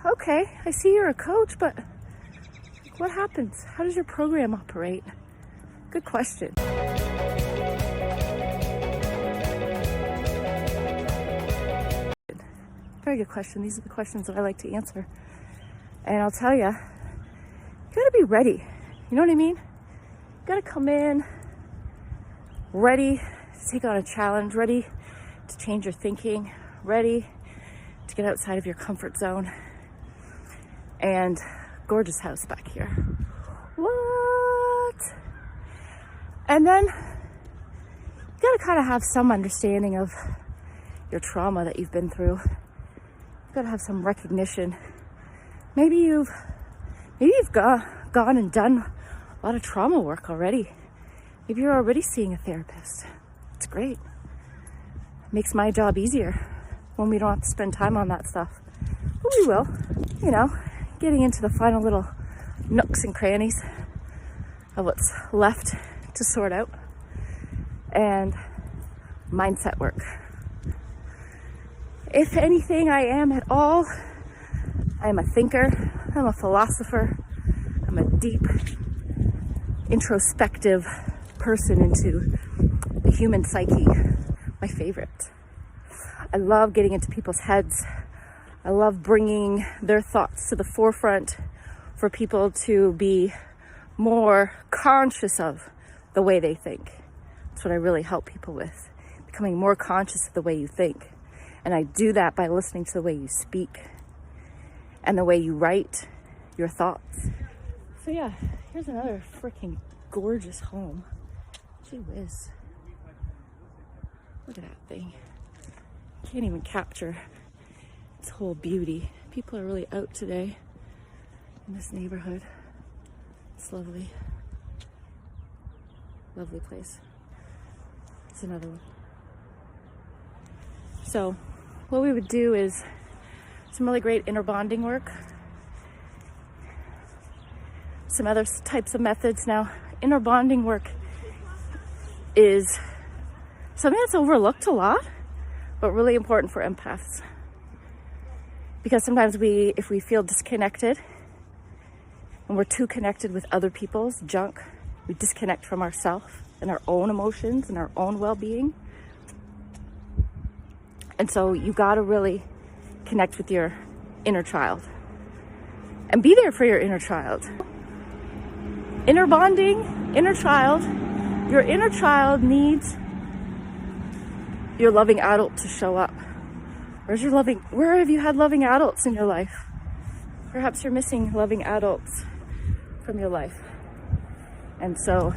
okay, I see you're a coach, but what happens? How does your program operate? Good question. Very good question. These are the questions that I like to answer. And I'll tell you, you gotta be ready. You know what I mean? You gotta come in ready to take on a challenge, ready to change your thinking, ready to get outside of your comfort zone. And gorgeous house back here. What? And then you gotta kind of have some understanding of your trauma that you've been through. You gotta have some recognition. Maybe you've gone and done a lot of trauma work already. Maybe you're already seeing a therapist. It's great. It makes my job easier when we don't have to spend time on that stuff. But we will, you know, getting into the final little nooks and crannies of what's left to sort out. And mindset work. If anything I am at all, I am a thinker, I'm a philosopher, I'm a deep, introspective person into the human psyche. My favorite. I love getting into people's heads. I love bringing their thoughts to the forefront for people to be more conscious of the way they think. That's what I really help people with, becoming more conscious of the way you think. And I do that by listening to the way you speak and the way you write your thoughts. So yeah, here's another freaking gorgeous home. Gee whiz. Look at that thing. Can't even capture its whole beauty. People are really out today in this neighborhood. It's lovely. Lovely place. It's another one. So what we would do is some really great inner bonding work. Some other types of methods. Now, inner bonding work is something that's overlooked a lot, but really important for empaths. Because sometimes if we feel disconnected, and we're too connected with other people's junk, we disconnect from ourselves and our own emotions and our own well-being. And so you gotta really connect with your inner child and be there for your inner child. Inner bonding, inner child. Your inner child needs your loving adult to show up. Where have you had loving adults in your life? Perhaps you're missing loving adults from your life. And so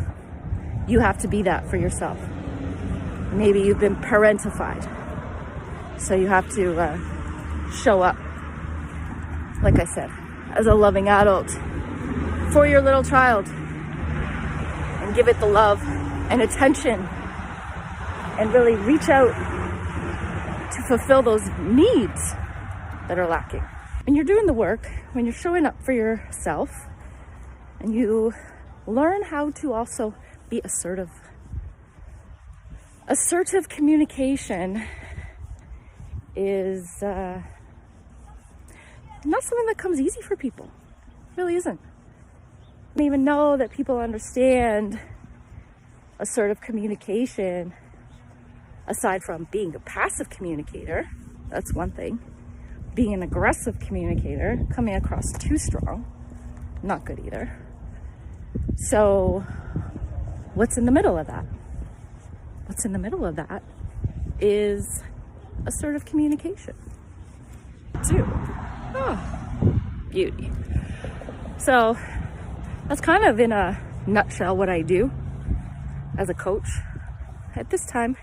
you have to be that for yourself. Maybe you've been parentified. So you have to show up, like I said, as a loving adult for your little child and give it the love and attention and really reach out to fulfill those needs that are lacking. When you're doing the work, when you're showing up for yourself and you learn how to also be assertive. Assertive communication is not something that comes easy for people. It really isn't. I don't even know that people understand assertive communication aside from being a passive communicator. That's one thing. Being an aggressive communicator, coming across too strong, not good either. So what's in the middle of that? What's in the middle of that is assertive communication too. Oh, beauty. So that's kind of in a nutshell what I do as a coach. At this time,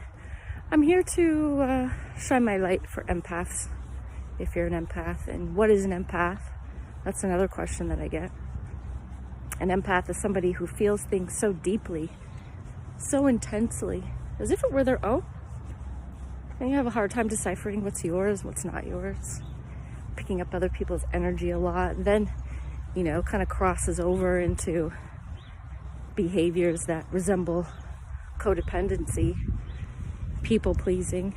I'm here to shine my light for empaths, if you're an empath. And what is an empath? That's another question that I get. An empath is somebody who feels things so deeply, so intensely, as if it were their own. And you have a hard time deciphering what's yours, what's not yours, picking up other people's energy a lot, and then, you know, kind of crosses over into behaviors that resemble codependency, people pleasing,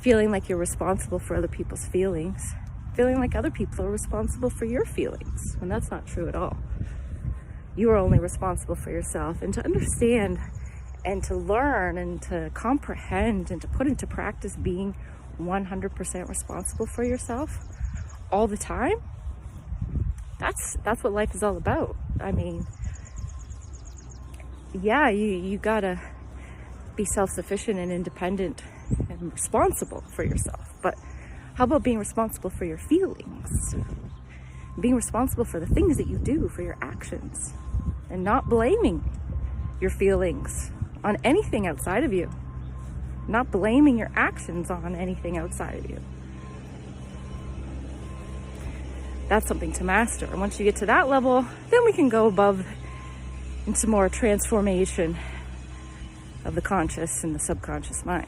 feeling like you're responsible for other people's feelings, feeling like other people are responsible for your feelings, when that's not true at all. You are only responsible for yourself. And to understand and to learn and to comprehend and to put into practice being 100% responsible for yourself all the time, that's what life is all about. I mean, yeah, you gotta be self-sufficient and independent and responsible for yourself, but how about being responsible for your feelings? Being responsible for the things that you do, for your actions, and not blaming your feelings on anything outside of you. Not blaming your actions on anything outside of you. That's something to master. And once you get to that level, then we can go above into more transformation of the conscious and the subconscious mind.